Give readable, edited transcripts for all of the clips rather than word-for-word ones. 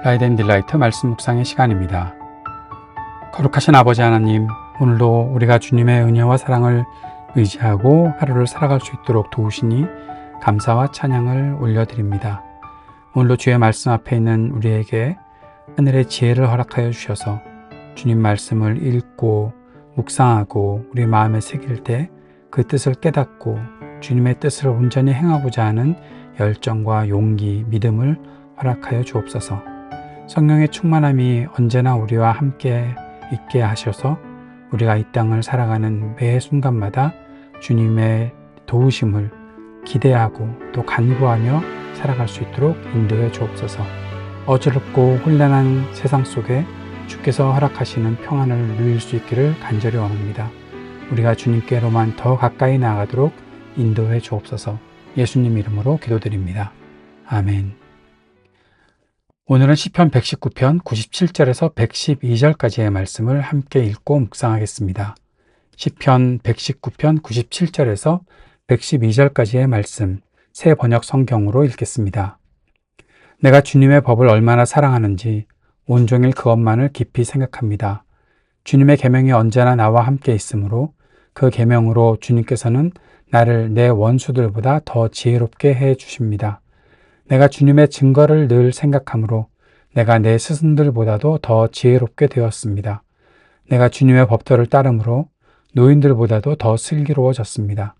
라이드 앤 딜라이트 말씀 묵상의 시간입니다. 거룩하신 아버지 하나님, 오늘도 우리가 주님의 은혜와 사랑을 의지하고 하루를 살아갈 수 있도록 도우시니 감사와 찬양을 올려드립니다. 오늘도 주의 말씀 앞에 있는 우리에게 하늘의 지혜를 허락하여 주셔서 주님 말씀을 읽고 묵상하고 우리 마음에 새길 때 그 뜻을 깨닫고 주님의 뜻을 온전히 행하고자 하는 열정과 용기, 믿음을 허락하여 주옵소서. 성령의 충만함이 언제나 우리와 함께 있게 하셔서 우리가 이 땅을 살아가는 매 순간마다 주님의 도우심을 기대하고 또 간구하며 살아갈 수 있도록 인도해 주옵소서. 어지럽고 혼란한 세상 속에 주께서 허락하시는 평안을 누릴 수 있기를 간절히 원합니다. 우리가 주님께로만 더 가까이 나아가도록 인도해 주옵소서. 예수님 이름으로 기도드립니다. 아멘. 오늘은 시편 119편 97절에서 112절까지의 말씀을 함께 읽고 묵상하겠습니다. 시편 119편 97절에서 112절까지의 말씀, 새 번역 성경으로 읽겠습니다. 내가 주님의 법을 얼마나 사랑하는지 온종일 그것만을 깊이 생각합니다. 주님의 계명이 언제나 나와 함께 있으므로 그 계명으로 주님께서는 나를 내 원수들보다 더 지혜롭게 해 주십니다. 내가 주님의 증거를 늘 생각하므로 내가 내 스승들보다도 더 지혜롭게 되었습니다. 내가 주님의 법도를 따름으로 노인들보다도 더 슬기로워졌습니다.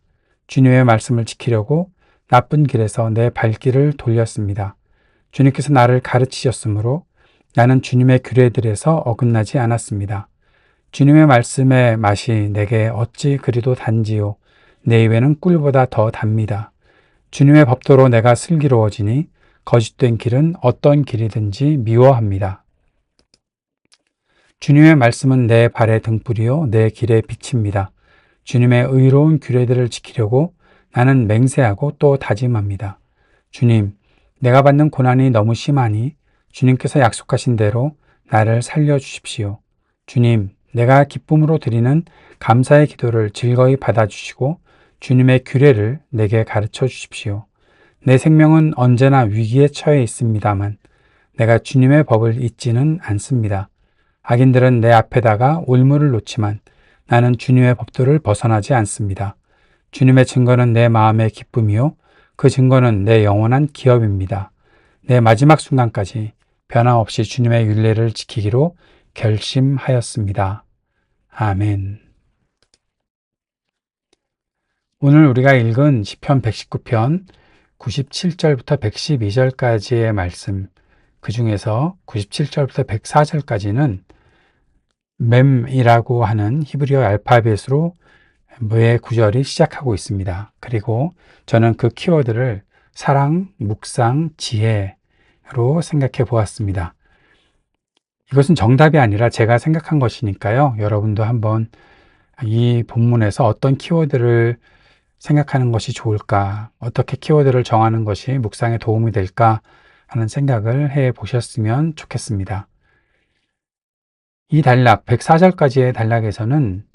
주님의 말씀을 지키려고 나쁜 길에서 내 발길을 돌렸습니다. 주님께서 나를 가르치셨으므로 나는 주님의 규례들에서 어긋나지 않았습니다. 주님의 말씀의 맛이 내게 어찌 그리도 단지요. 내 입에는 꿀보다 더 답니다. 주님의 법도로 내가 슬기로워지니 거짓된 길은 어떤 길이든지 미워합니다. 주님의 말씀은 내 발의 등불이요 내 길의 빛입니다. 주님의 의로운 규례들을 지키려고 나는 맹세하고 또 다짐합니다. 주님, 내가 받는 고난이 너무 심하니 주님께서 약속하신 대로 나를 살려주십시오. 주님, 내가 기쁨으로 드리는 감사의 기도를 즐거이 받아주시고 주님의 규례를 내게 가르쳐 주십시오. 내 생명은 언제나 위기에 처해 있습니다만 내가 주님의 법을 잊지는 않습니다. 악인들은 내 앞에다가 올무를 놓지만 나는 주님의 법도를 벗어나지 않습니다. 주님의 증거는 내 마음의 기쁨이요 그 증거는 내 영원한 기업입니다. 내 마지막 순간까지 변함없이 주님의 율례를 지키기로 결심하였습니다. 아멘. 오늘 우리가 읽은 시편 119편 97절부터 112절까지의 말씀, 그 중에서 97절부터 104절까지는 mem이라고 하는 히브리어 알파벳으로 매 구절이 시작하고 있습니다. 그리고 저는 그 키워드를 사랑, 묵상, 지혜로 생각해 보았습니다. 이것은 정답이 아니라 제가 생각한 것이니까요. 여러분도 한번 이 본문에서 어떤 키워드를 생각하는 것이 좋을까, 어떻게 키워드를 정하는 것이 묵상에 도움이 될까 하는 생각을 해 보셨으면 좋겠습니다. 이 단락, 104절까지의 단락에서는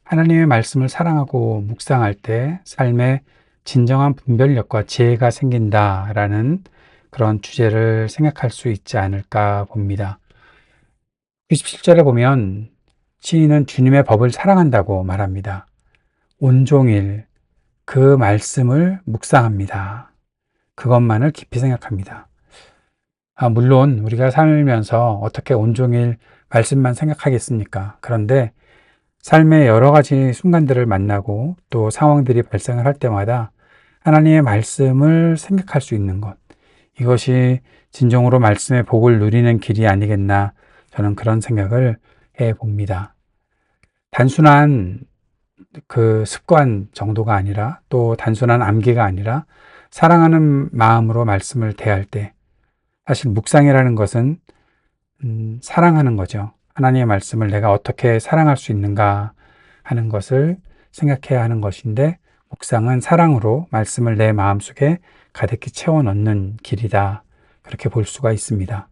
하나님의 말씀을 사랑하고 묵상할 때 삶에 진정한 분별력과 지혜가 생긴다라는 그런 주제를 생각할 수 있지 않을까 봅니다. 97절에 보면 시인은 주님의 법을 사랑한다고 말합니다. 온종일 그 말씀을 묵상합니다. 그것만을 깊이 생각합니다. 물론 우리가 살면서 어떻게 온종일 말씀만 생각하겠습니까? 그런데 삶의 여러 가지 순간들을 만나고 또 상황들이 발생을 할 때마다 하나님의 말씀을 생각할 수 있는 것, 이것이 진정으로 말씀의 복을 누리는 길이 아니겠나, 저는 그런 생각을 해 봅니다. 단순한 그 습관 정도가 아니라 또 단순한 암기가 아니라 사랑하는 마음으로 말씀을 대할 때, 사실 묵상이라는 것은 사랑하는 거죠. 하나님의 말씀을 내가 어떻게 사랑할 수 있는가 하는 것을 생각해야 하는 것인데, 묵상은 사랑으로 말씀을 내 마음속에 가득히 채워 넣는 길이다, 그렇게 볼 수가 있습니다.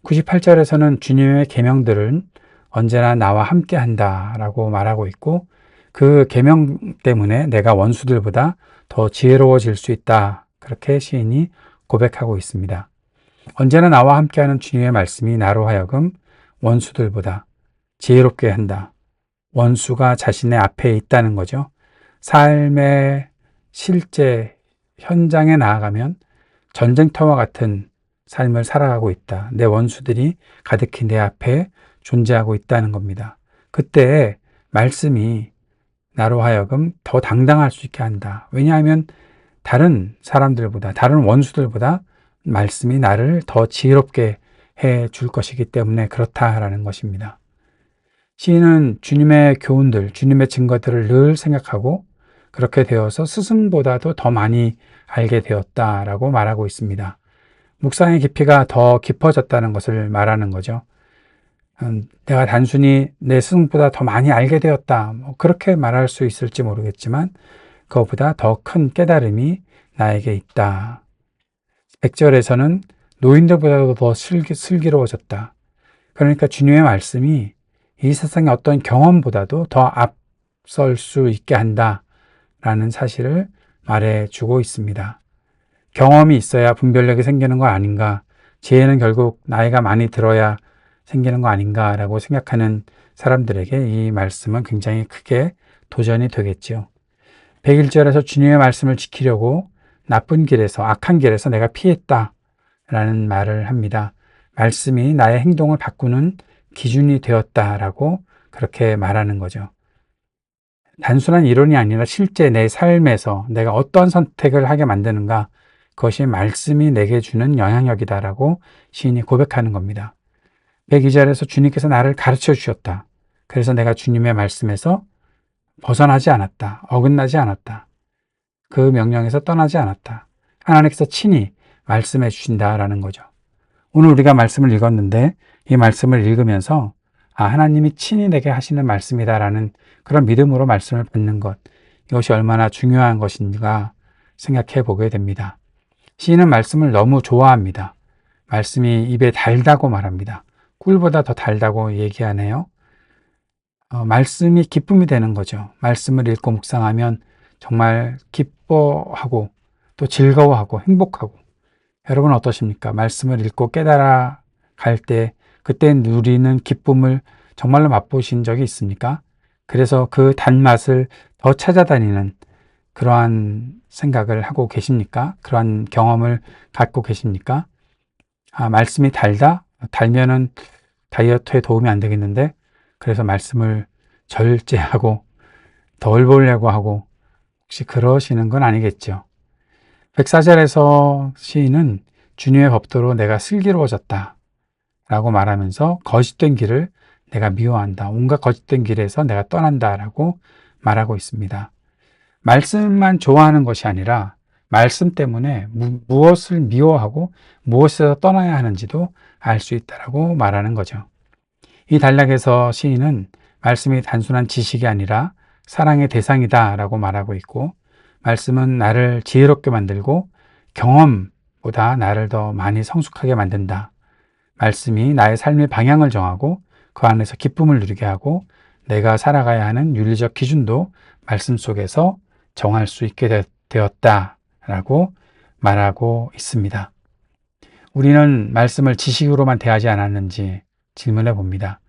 98절에서는 주님의 계명들은 언제나 나와 함께 한다라고 말하고 있고, 그 계명 때문에 내가 원수들보다 더 지혜로워질 수 있다, 그렇게 시인이 고백하고 있습니다. 언제나 나와 함께하는 주님의 말씀이 나로 하여금 원수들보다 지혜롭게 한다. 원수가 자신의 앞에 있다는 거죠. 삶의 실제 현장에 나아가면 전쟁터와 같은 삶을 살아가고 있다. 내 원수들이 가득히 내 앞에 존재하고 있다는 겁니다. 그때 말씀이 나로 하여금 더 당당할 수 있게 한다. 왜냐하면 다른 사람들보다, 다른 원수들보다 말씀이 나를 더 지혜롭게 해 줄 것이기 때문에 그렇다라는 것입니다. 시인은 주님의 교훈들, 주님의 증거들을 늘 생각하고 그렇게 되어서 스승보다도 더 많이 알게 되었다라고 말하고 있습니다. 묵상의 깊이가 더 깊어졌다는 것을 말하는 거죠. 내가 단순히 내 스승보다 더 많이 알게 되었다. 그렇게 말할 수 있을지 모르겠지만 그것보다 더 큰 깨달음이 나에게 있다. 100절에서는 노인들보다도 더 슬기로워졌다. 그러니까 주님의 말씀이 이 세상의 어떤 경험보다도 더 앞설 수 있게 한다라는 사실을 말해주고 있습니다. 경험이 있어야 분별력이 생기는 거 아닌가, 지혜는 결국 나이가 많이 들어야 생기는 거 아닌가라고 생각하는 사람들에게 이 말씀은 굉장히 크게 도전이 되겠지요. 101절에서 주님의 말씀을 지키려고 나쁜 길에서, 악한 길에서 내가 피했다라는 말을 합니다. 말씀이 나의 행동을 바꾸는 기준이 되었다라고 그렇게 말하는 거죠. 단순한 이론이 아니라 실제 내 삶에서 내가 어떤 선택을 하게 만드는가, 그것이 말씀이 내게 주는 영향력이다라고 시인이 고백하는 겁니다. 102절에서 주님께서 나를 가르쳐 주셨다. 그래서 내가 주님의 말씀에서 벗어나지 않았다. 어긋나지 않았다. 그 명령에서 떠나지 않았다. 하나님께서 친히 말씀해 주신다라는 거죠. 오늘 우리가 말씀을 읽었는데 이 말씀을 읽으면서 하나님이 친히 내게 하시는 말씀이다라는 그런 믿음으로 말씀을 받는 것, 이것이 얼마나 중요한 것인가 생각해 보게 됩니다. 시인은 말씀을 너무 좋아합니다. 말씀이 입에 달다고 말합니다. 꿀보다 더 달다고 얘기하네요. 말씀이 기쁨이 되는 거죠. 말씀을 읽고 묵상하면 정말 기뻐하고 또 즐거워하고 행복하고. 여러분 어떠십니까? 말씀을 읽고 깨달아 갈 때 그때 누리는 기쁨을 정말로 맛보신 적이 있습니까? 그래서 그 단맛을 더 찾아다니는 그러한 생각을 하고 계십니까? 그러한 경험을 갖고 계십니까? 말씀이 달다? 달면은 다이어트에 도움이 안 되겠는데, 그래서 말씀을 절제하고 덜 보려고 하고 혹시 그러시는 건 아니겠죠. 104절에서 시인은 주님의 법도로 내가 슬기로워졌다 라고 말하면서 거짓된 길을 내가 미워한다. 온갖 거짓된 길에서 내가 떠난다 라고 말하고 있습니다. 말씀만 좋아하는 것이 아니라 말씀 때문에 무엇을 미워하고 무엇에서 떠나야 하는지도 알 수 있다라고 말하는 거죠. 이 단락에서 시인은 말씀이 단순한 지식이 아니라 사랑의 대상이다 라고 말하고 있고, 말씀은 나를 지혜롭게 만들고 경험보다 나를 더 많이 성숙하게 만든다. 말씀이 나의 삶의 방향을 정하고 그 안에서 기쁨을 누리게 하고 내가 살아가야 하는 윤리적 기준도 말씀 속에서 정할 수 있게 되었다라고 말하고 있습니다. 우리는 말씀을 지식으로만 대하지 않았는지 질문해 봅니다.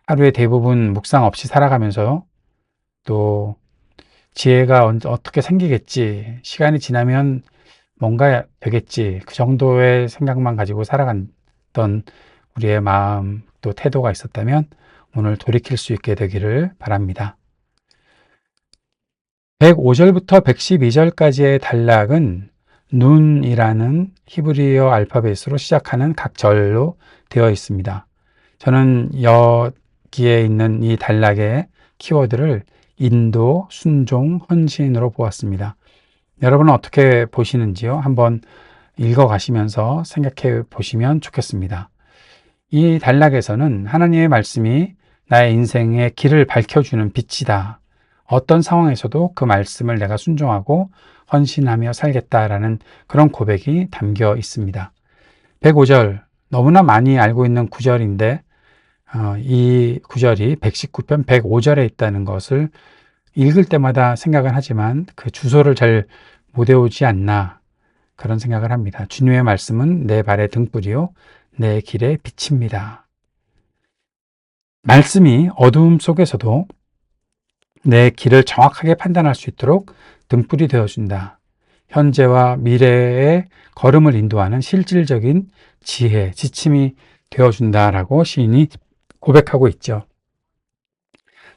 하루에 대부분 묵상 없이 살아가면서 또 지혜가 어떻게 생기겠지, 시간이 지나면 뭔가 되겠지, 그 정도의 생각만 가지고 살아갔던 우리의 마음 또 태도가 있었다면 오늘 돌이킬 수 있게 되기를 바랍니다. 105절부터 112절까지의 단락은 눈이라는 히브리어 알파벳으로 시작하는 각 절로 되어 있습니다. 저는 여기에 있는 이 단락의 키워드를 인도, 순종, 헌신으로 보았습니다. 여러분은 어떻게 보시는지요? 한번 읽어가시면서 생각해 보시면 좋겠습니다. 이 단락에서는 하나님의 말씀이 나의 인생의 길을 밝혀주는 빛이다. 어떤 상황에서도 그 말씀을 내가 순종하고 헌신하며 살겠다라는 그런 고백이 담겨 있습니다. 105절, 너무나 많이 알고 있는 구절인데 이 구절이 119편 105절에 있다는 것을 읽을 때마다 생각은 하지만 그 주소를 잘 못 외우지 않나 그런 생각을 합니다. 주님의 말씀은 내 발의 등불이요 내 길의 빛입니다. 말씀이 어두움 속에서도 내 길을 정확하게 판단할 수 있도록 등불이 되어준다. 현재와 미래의 걸음을 인도하는 실질적인 지혜, 지침이 되어준다라고 시인이 고백하고 있죠.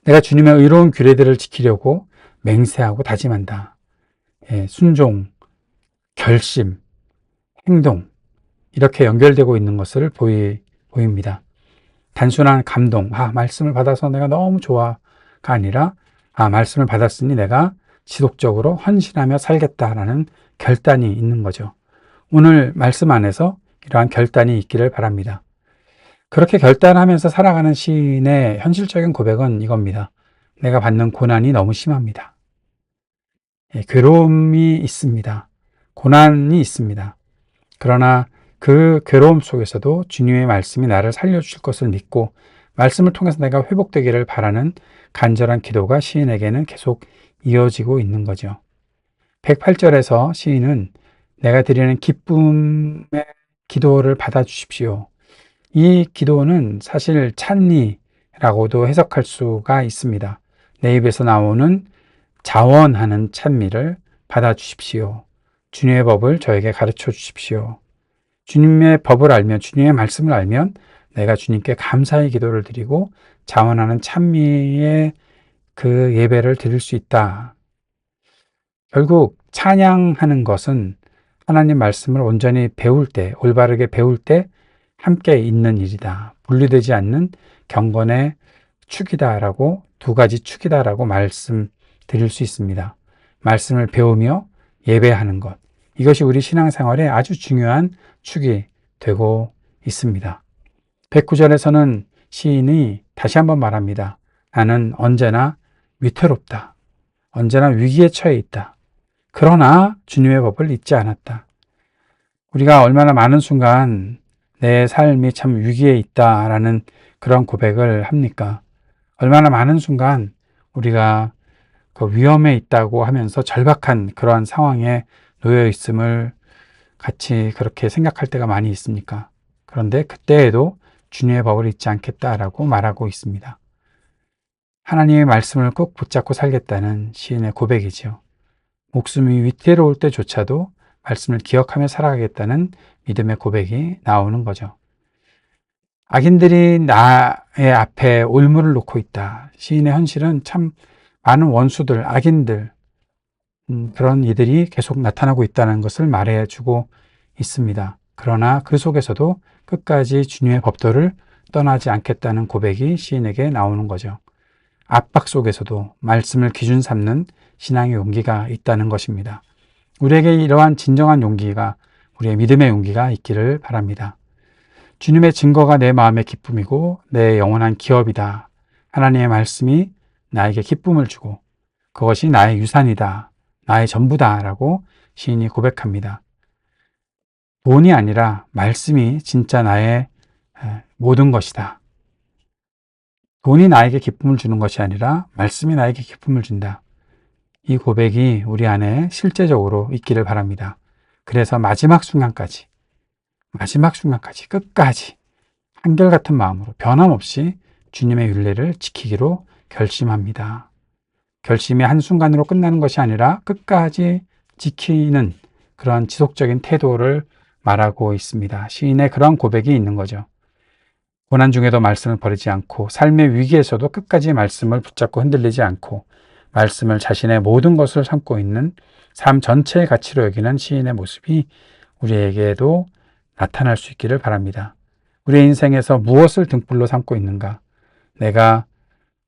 내가 주님의 의로운 규례들을 지키려고 맹세하고 다짐한다. 순종, 결심, 행동 이렇게 연결되고 있는 것을 보입니다. 단순한 감동, 말씀을 받아서 내가 너무 좋아가 아니라 말씀을 받았으니 내가 지속적으로 헌신하며 살겠다라는 결단이 있는 거죠. 오늘 말씀 안에서 이러한 결단이 있기를 바랍니다. 그렇게 결단하면서 살아가는 시인의 현실적인 고백은 이겁니다. 내가 받는 고난이 너무 심합니다. 괴로움이 있습니다. 고난이 있습니다. 그러나 그 괴로움 속에서도 주님의 말씀이 나를 살려주실 것을 믿고 말씀을 통해서 내가 회복되기를 바라는 간절한 기도가 시인에게는 계속 이어지고 있는 거죠. 108절에서 시인은 내가 드리는 기쁨의 기도를 받아주십시오. 이 기도는 사실 찬미라고도 해석할 수가 있습니다. 내 입에서 나오는 자원하는 찬미를 받아주십시오. 주님의 법을 저에게 가르쳐 주십시오. 주님의 법을 알면, 주님의 말씀을 알면 내가 주님께 감사의 기도를 드리고 자원하는 찬미의 그 예배를 드릴 수 있다. 결국 찬양하는 것은 하나님 말씀을 온전히 배울 때, 올바르게 배울 때 함께 있는 일이다. 분리되지 않는 경건의 축이다라고, 두 가지 축이다라고 말씀드릴 수 있습니다. 말씀을 배우며 예배하는 것. 이것이 우리 신앙생활에 아주 중요한 축이 되고 있습니다. 109절에서는 시인이 다시 한번 말합니다. 나는 언제나 위태롭다. 언제나 위기에 처해 있다. 그러나 주님의 법을 잊지 않았다. 우리가 얼마나 많은 순간 내 삶이 참 위기에 있다라는 그런 고백을 합니까? 얼마나 많은 순간 우리가 그 위험에 있다고 하면서 절박한 그러한 상황에 놓여 있음을 같이 그렇게 생각할 때가 많이 있습니까? 그런데 그때에도 주님의 법을 잊지 않겠다라고 말하고 있습니다. 하나님의 말씀을 꼭 붙잡고 살겠다는 시인의 고백이죠. 목숨이 위태로울 때조차도 말씀을 기억하며 살아가겠다는 믿음의 고백이 나오는 거죠. 악인들이 나의 앞에 올무를 놓고 있다. 시인의 현실은 참 많은 원수들, 악인들, 그런 이들이 계속 나타나고 있다는 것을 말해주고 있습니다. 그러나 그 속에서도 끝까지 주님의 법도를 떠나지 않겠다는 고백이 시인에게 나오는 거죠. 압박 속에서도 말씀을 기준 삼는 신앙의 용기가 있다는 것입니다. 우리에게 이러한 진정한 용기가, 우리의 믿음의 용기가 있기를 바랍니다. 주님의 증거가 내 마음의 기쁨이고 내 영원한 기업이다. 하나님의 말씀이 나에게 기쁨을 주고 그것이 나의 유산이다. 나의 전부다. 라고 시인이 고백합니다. 돈이 아니라 말씀이 진짜 나의 모든 것이다. 돈이 나에게 기쁨을 주는 것이 아니라 말씀이 나에게 기쁨을 준다. 이 고백이 우리 안에 실제적으로 있기를 바랍니다. 그래서 마지막 순간까지 끝까지 한결같은 마음으로 변함없이 주님의 율례를 지키기로 결심합니다. 결심이 한순간으로 끝나는 것이 아니라 끝까지 지키는 그런 지속적인 태도를 말하고 있습니다. 시인의 그런 고백이 있는 거죠. 고난 중에도 말씀을 버리지 않고 삶의 위기에서도 끝까지 말씀을 붙잡고 흔들리지 않고 말씀을 자신의 모든 것을 삼고 있는 삶 전체의 가치로 여기는 시인의 모습이 우리에게도 나타날 수 있기를 바랍니다. 우리의 인생에서 무엇을 등불로 삼고 있는가? 내가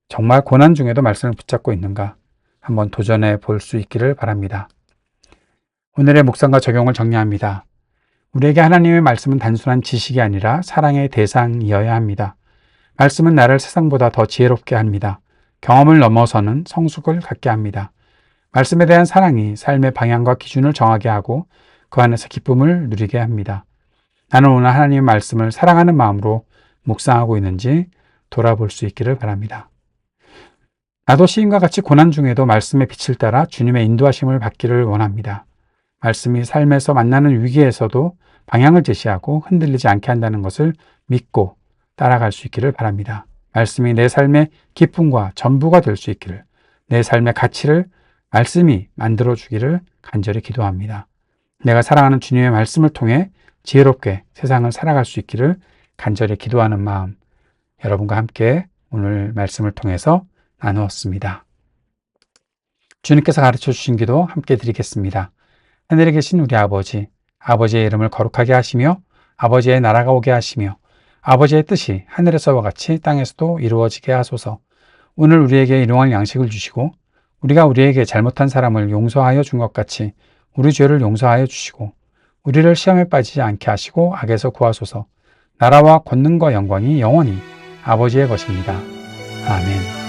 정말 고난 중에도 말씀을 붙잡고 있는가? 한번 도전해 볼 수 있기를 바랍니다. 오늘의 묵상과 적용을 정리합니다. 우리에게 하나님의 말씀은 단순한 지식이 아니라 사랑의 대상이어야 합니다. 말씀은 나를 세상보다 더 지혜롭게 합니다. 경험을 넘어서는 성숙을 갖게 합니다. 말씀에 대한 사랑이 삶의 방향과 기준을 정하게 하고 그 안에서 기쁨을 누리게 합니다. 나는 오늘 하나님의 말씀을 사랑하는 마음으로 묵상하고 있는지 돌아볼 수 있기를 바랍니다. 나도 시인과 같이 고난 중에도 말씀의 빛을 따라 주님의 인도하심을 받기를 원합니다. 말씀이 삶에서 만나는 위기에서도 방향을 제시하고 흔들리지 않게 한다는 것을 믿고 따라갈 수 있기를 바랍니다. 말씀이 내 삶의 기쁨과 전부가 될 수 있기를, 내 삶의 가치를 말씀이 만들어주기를 간절히 기도합니다. 내가 사랑하는 주님의 말씀을 통해 지혜롭게 세상을 살아갈 수 있기를 간절히 기도하는 마음, 여러분과 함께 오늘 말씀을 통해서 나누었습니다. 주님께서 가르쳐 주신 기도 함께 드리겠습니다. 하늘에 계신 우리 아버지, 아버지의 이름을 거룩하게 하시며 아버지의 나라가 오게 하시며 아버지의 뜻이 하늘에서와 같이 땅에서도 이루어지게 하소서. 오늘 우리에게 일용할 양식을 주시고 우리가 우리에게 잘못한 사람을 용서하여 준 것 같이 우리 죄를 용서하여 주시고 우리를 시험에 빠지지 않게 하시고 악에서 구하소서. 나라와 권능과 영광이 영원히 아버지의 것입니다. 아멘.